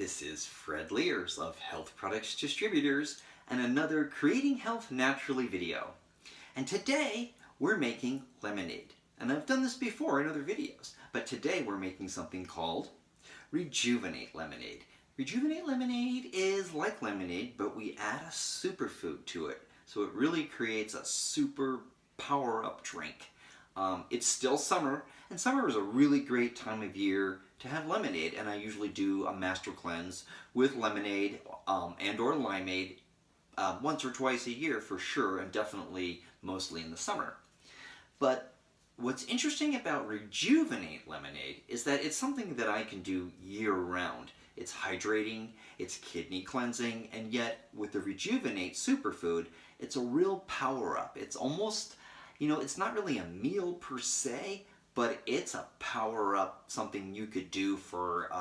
This is Fred Liers of Health Products Distributors and another Creating Health Naturally video. And today we're making lemonade. And I've done this before in other videos, but today we're making something called Rejuvenate lemonade. Rejuvenate lemonade is like lemonade, but we add a superfood to it. So it really creates a super power-up drink. It's still summer, and summer is a really great time of year to have lemonade, and I usually do a master cleanse with lemonade and or limeade once or twice a year for sure, and definitely mostly in the summer. But what's interesting about Rejuvenate lemonade is that it's something that I can do year-round. It's hydrating, it's kidney cleansing, and yet with the Rejuvenate superfood, it's a real power-up. It's almost, you know, it's not really a meal per se, but it's a power-up, something you could do for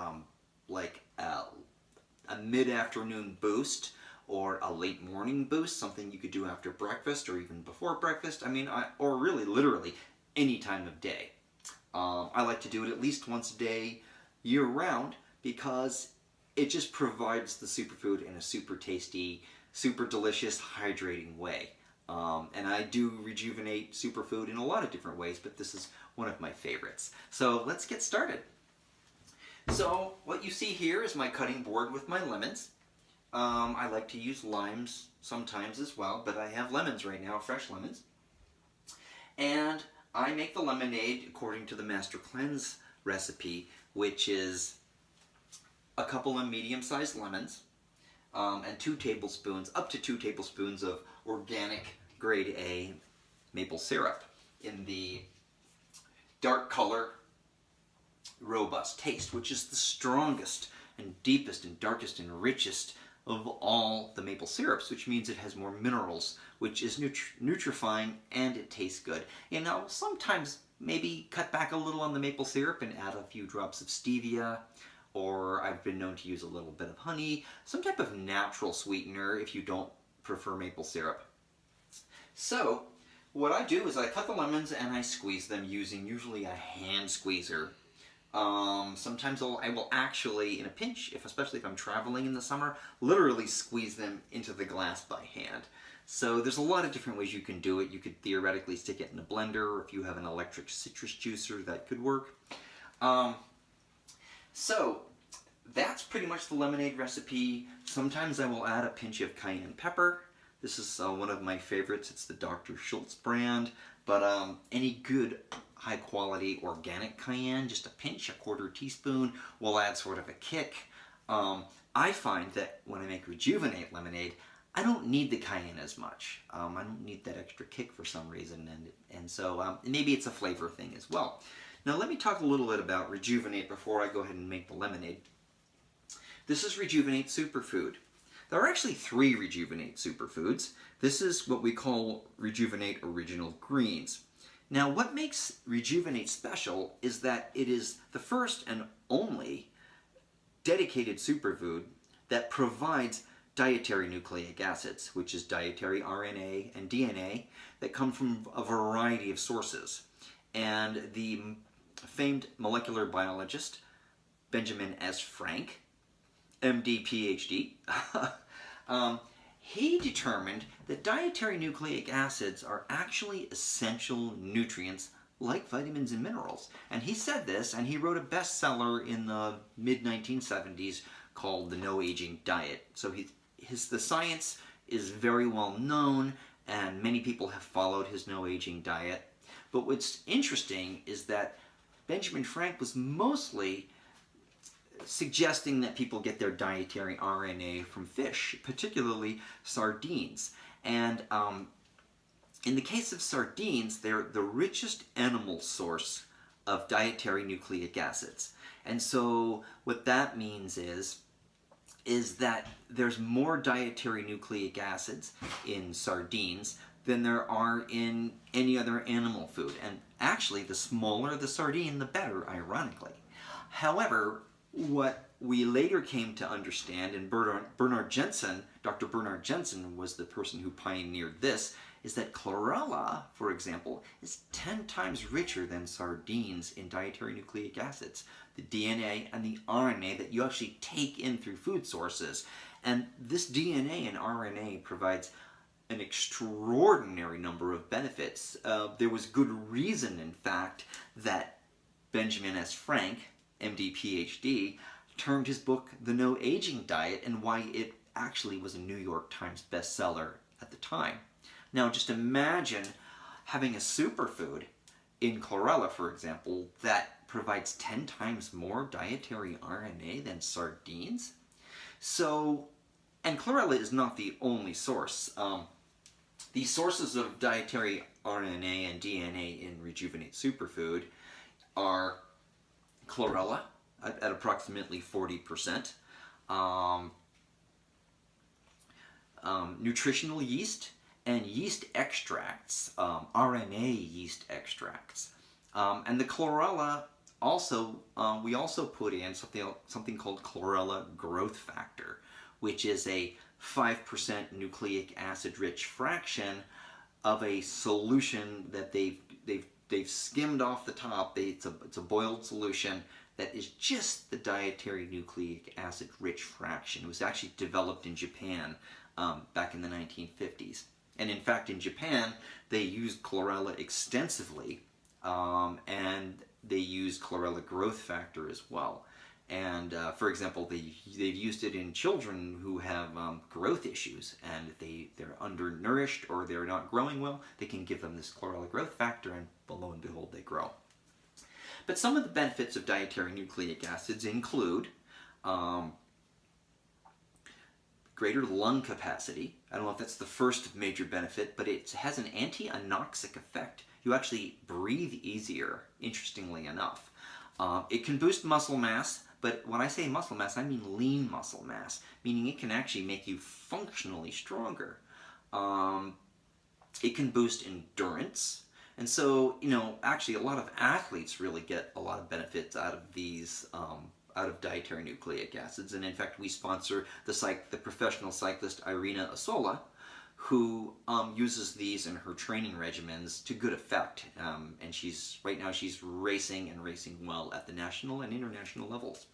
like a mid-afternoon boost or a late morning boost, something you could do after breakfast or even before breakfast. I mean, or really literally any time of day. I like to do it at least once a day year-round because it just provides the superfood in a super tasty, super delicious, hydrating way. And I do Rejuvenate superfood in a lot of different ways, but this is one of my favorites. So let's get started. So what you see here is my cutting board with my lemons. I like to use limes sometimes as well, but I have lemons right now, fresh lemons. And I make the lemonade according to the Master Cleanse recipe, which is a couple of medium-sized lemons, and up to 2 tablespoons of organic grade A maple syrup in the dark color robust taste, which is the strongest and deepest and darkest and richest of all the maple syrups, which means it has more minerals, which is nutrifying, and it tastes good. You know, sometimes maybe cut back a little on the maple syrup and add a few drops of stevia, or I've been known to use a little bit of honey, some type of natural sweetener if you don't prefer maple syrup. So what I do is I cut the lemons and I squeeze them using usually a hand squeezer. Sometimes I will actually, in a pinch, especially if I'm traveling in the summer, literally squeeze them into the glass by hand. So there's a lot of different ways you can do it. You could theoretically stick it in a blender, or if you have an electric citrus juicer, that could work. So that's pretty much the lemonade recipe. Sometimes I will add a pinch of cayenne pepper. This is one of my favorites. It's the Dr. Schultz brand, but any good high quality organic cayenne, just a pinch, a quarter teaspoon, will add sort of a kick. I find that when I make Rejuvenate lemonade, I don't need the cayenne as much. I don't need that extra kick for some reason, and so maybe it's a flavor thing as well. Now let me talk a little bit about Rejuvenate before I go ahead and make the lemonade. This is Rejuvenate Superfood. There are actually 3 Rejuvenate superfoods. This is what we call Rejuvenate Original Greens. Now what makes Rejuvenate special is that it is the first and only dedicated superfood that provides dietary nucleic acids, which is dietary RNA and DNA, that come from a variety of sources. And the famed molecular biologist Benjamin S. Frank, MD, PhD, he determined that dietary nucleic acids are actually essential nutrients like vitamins and minerals. And he said this, and he wrote a bestseller in the mid-1970s called The No Aging Diet. So the science is very well known, and many people have followed his no aging diet. But what's interesting is that Benjamin Frank was mostly suggesting that people get their dietary RNA from fish, particularly sardines. And in the case of sardines, they're the richest animal source of dietary nucleic acids. And so what that means is that there's more dietary nucleic acids in sardines than there are in any other animal food. And actually, the smaller the sardine, the better, ironically. However, what we later came to understand, and Bernard Jensen, Dr. Bernard Jensen was the person who pioneered this, is that chlorella, for example, is 10 times richer than sardines in dietary nucleic acids, the DNA and the RNA that you actually take in through food sources. And this DNA and RNA provides an extraordinary number of benefits. There was good reason, in fact, that Benjamin S. Frank, MD, PhD, termed his book The No Aging Diet, and why it actually was a New York Times bestseller at the time. Now just imagine having a superfood in chlorella, for example, that provides 10 times more dietary RNA than sardines. So, and chlorella is not the only source. The sources of dietary RNA and DNA in Rejuvenate Superfood are chlorella at approximately 40%, nutritional yeast, and yeast extracts, RNA yeast extracts. And the chlorella also, we also put in something called chlorella growth factor, which is a 5% nucleic acid rich fraction of a solution that they've skimmed off the top. It's a boiled solution that is just the dietary nucleic acid rich fraction. It was actually developed in Japan back in the 1950s. And in fact, in Japan, they used chlorella extensively, and they use chlorella growth factor as well. And for example, they've used it in children who have growth issues, and if they're undernourished or they're not growing well, they can give them this chlorella growth factor, and lo and behold, they grow. But some of the benefits of dietary nucleic acids include greater lung capacity. I don't know if that's the first major benefit, but it has an anti-anoxic effect. You actually breathe easier, interestingly enough. It can boost muscle mass, but when I say muscle mass, I mean lean muscle mass, meaning it can actually make you functionally stronger. It can boost endurance. And so, actually a lot of athletes really get a lot of benefits out of these, out of dietary nucleic acids. And in fact, we sponsor the professional cyclist Irina Asola, who uses these in her training regimens to good effect. And right now she's racing well at the national and international levels.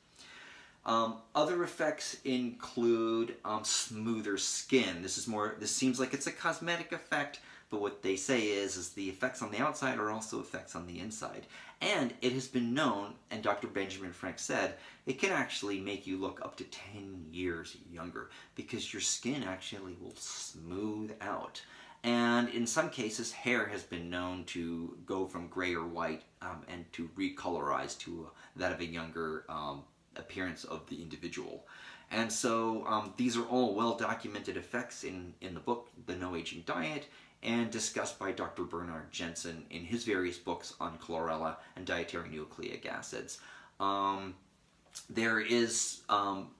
Other effects include smoother skin. This seems like it's a cosmetic effect, but what they say is the effects on the outside are also effects on the inside. And it has been known, and Dr. Benjamin Frank said, it can actually make you look up to 10 years younger because your skin actually will smooth out. And in some cases, hair has been known to go from gray or white and to recolorize to that of a younger appearance of the individual. And so these are all well-documented effects in the book, The No Aging Diet, and discussed by Dr. Bernard Jensen in his various books on chlorella and dietary nucleic acids. There is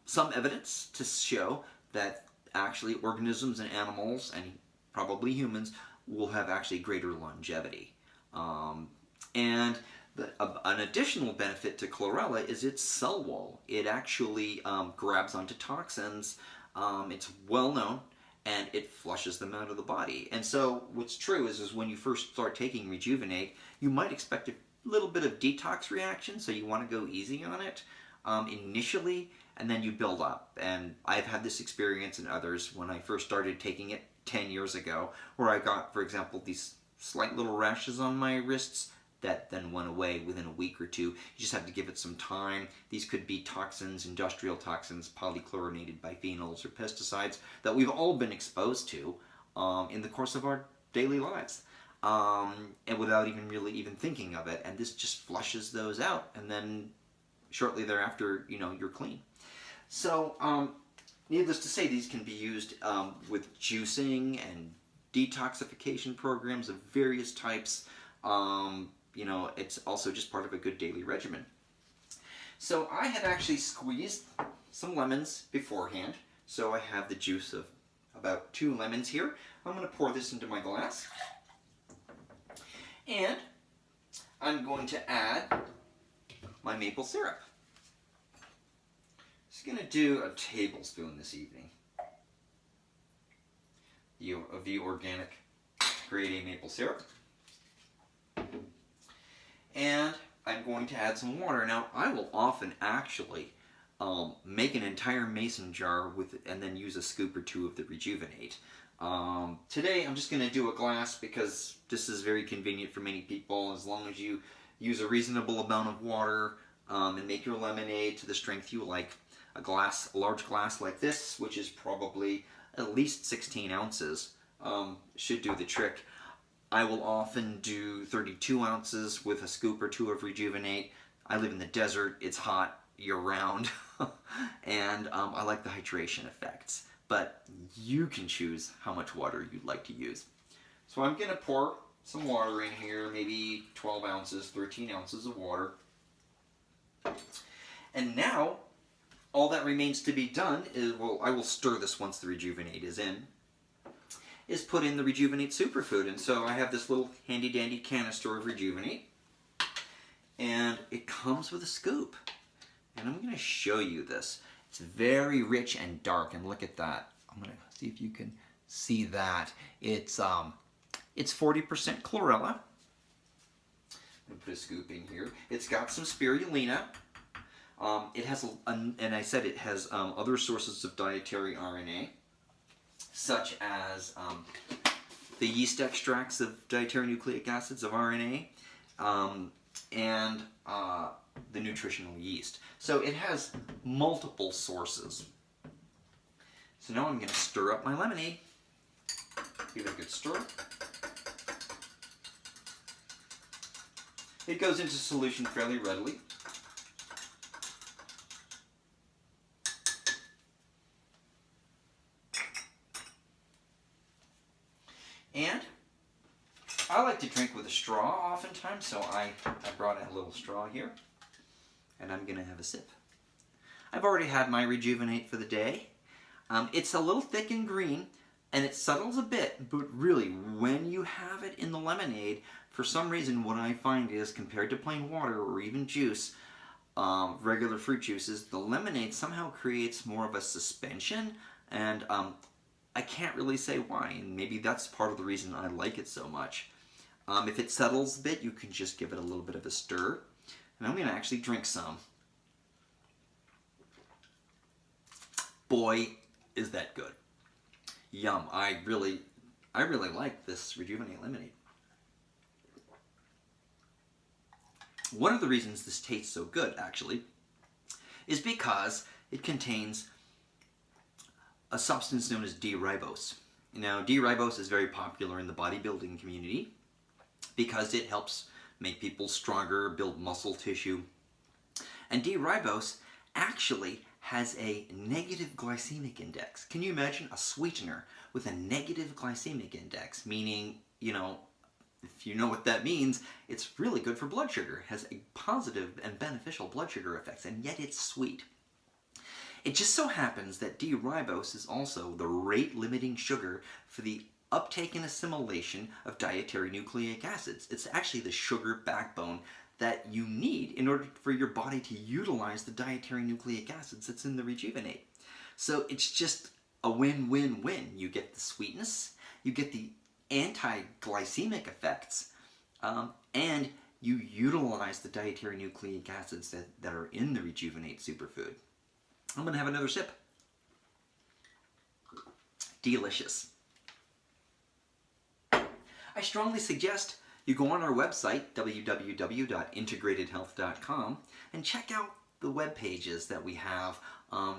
some evidence to show that actually organisms and animals, and probably humans, will have actually greater longevity. And an additional benefit to chlorella is its cell wall. It actually grabs onto toxins. It's well known, and it flushes them out of the body. And so what's true is when you first start taking Rejuvenate, you might expect a little bit of detox reaction, so you want to go easy on it initially, and then you build up. And I've had this experience in others when I first started taking it 10 years ago, where I got, for example, these slight little rashes on my wrists that then went away within a week or two. You just have to give it some time. These could be toxins, industrial toxins, polychlorinated biphenyls, or pesticides that we've all been exposed to in the course of our daily lives, and without even thinking of it. And this just flushes those out, and then shortly thereafter, you're clean. So, needless to say, these can be used with juicing and detoxification programs of various types. It's also just part of a good daily regimen. So I have actually squeezed some lemons beforehand. So I have the juice of about 2 lemons here. I'm going to pour this into my glass. And I'm going to add my maple syrup. Just going to do a tablespoon this evening of the organic create a maple syrup. And I'm going to add some water. Now, I will often actually make an entire mason jar and then use a scoop or two of the Rejuvenate. Today, I'm just going to do a glass because this is very convenient for many people. As long as you use a reasonable amount of water and make your lemonade to the strength you like. A large glass like this, which is probably at least 16 ounces, should do the trick. I will often do 32 ounces with a scoop or two of Rejuvenate. I live in the desert, it's hot year-round, and I like the hydration effects. But you can choose how much water you'd like to use. So I'm going to pour some water in here, maybe 12 ounces, 13 ounces of water. And now, all that remains to be done is, well, I will stir this once the Rejuvenate is in, is put in the Rejuvenate superfood. And so I have this little handy dandy canister of Rejuvenate, and it comes with a scoop. And I'm going to show you this. It's very rich and dark, and look at that. I'm going to see if you can see that. It's 40% chlorella. I'm going to put a scoop in here. It's got some spirulina. It has, and I said it has other sources of dietary RNA, such as the yeast extracts of dietary nucleic acids of RNA, and the nutritional yeast. So it has multiple sources. So now I'm going to stir up my lemonade. Give it a good stir. It goes into solution fairly readily. And I like to drink with a straw oftentimes, so I brought a little straw here, and I'm going to have a sip. I've already had my Rejuvenate for the day. It's a little thick and green, and it settles a bit, but really, when you have it in the lemonade, for some reason, what I find is, compared to plain water or even juice, regular fruit juices, the lemonade somehow creates more of a suspension, and I can't really say why, and maybe that's part of the reason I like it so much. If it settles a bit, you can just give it a little bit of a stir. And I'm going to actually drink some. Boy, is that good. Yum. I really like this Rejuvenate lemonade. One of the reasons this tastes so good, actually, is because it contains a substance known as d-ribose. Now, d-ribose is very popular in the bodybuilding community because it helps make people stronger, build muscle tissue. And d-ribose actually has a negative glycemic index. Can you imagine a sweetener with a negative glycemic index? Meaning, you know, if you know what that means, it's really good for blood sugar. It has a positive and beneficial blood sugar effects, and yet it's sweet. It just so happens that d-ribose is also the rate-limiting sugar for the uptake and assimilation of dietary nucleic acids. It's actually the sugar backbone that you need in order for your body to utilize the dietary nucleic acids that's in the Rejuvenate. So it's just a win-win-win. You get the sweetness, you get the anti-glycemic effects, and you utilize the dietary nucleic acids that are in the Rejuvenate superfood. I'm going to have another sip. Delicious. I strongly suggest you go on our website, www.integratedhealth.com, and check out the web pages that we have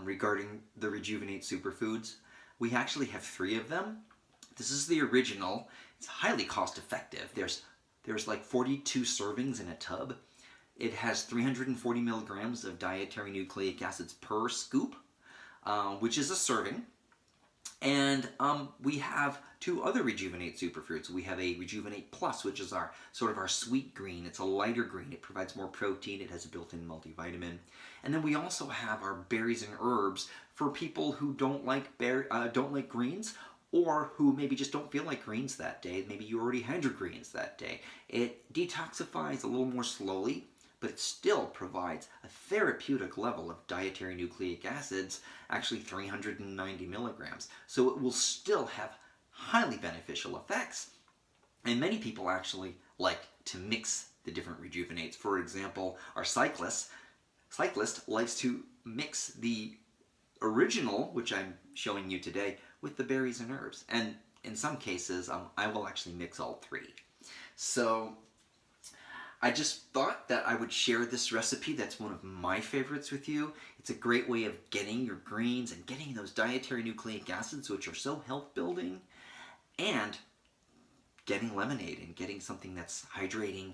regarding the Rejuvenate superfoods. We actually have 3 of them. This is the original. It's highly cost effective. There's like 42 servings in a tub. It has 340 milligrams of dietary nucleic acids per scoop, which is a serving. And we have 2 other Rejuvenate superfoods. We have a Rejuvenate Plus, which is our sweet green. It's a lighter green. It provides more protein. It has a built-in multivitamin. And then we also have our berries and herbs for people who don't like greens, or who maybe just don't feel like greens that day. Maybe you already had your greens that day. It detoxifies a little more slowly, but it still provides a therapeutic level of dietary nucleic acids, actually 390 milligrams. So it will still have highly beneficial effects. And many people actually like to mix the different rejuvenates. For example, our cyclist likes to mix the original, which I'm showing you today, with the berries and herbs. And in some cases, I will actually mix all three. So I just thought that I would share this recipe that's one of my favorites with you. It's a great way of getting your greens and getting those dietary nucleic acids, which are so health building, and getting lemonade and getting something that's hydrating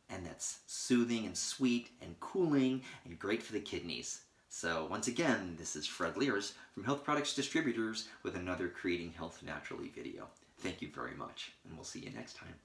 and that's soothing and sweet and cooling and great for the kidneys. So once again, this is Fred Liers from Health Products Distributors with another Creating Health Naturally video. Thank you very much, and we'll see you next time.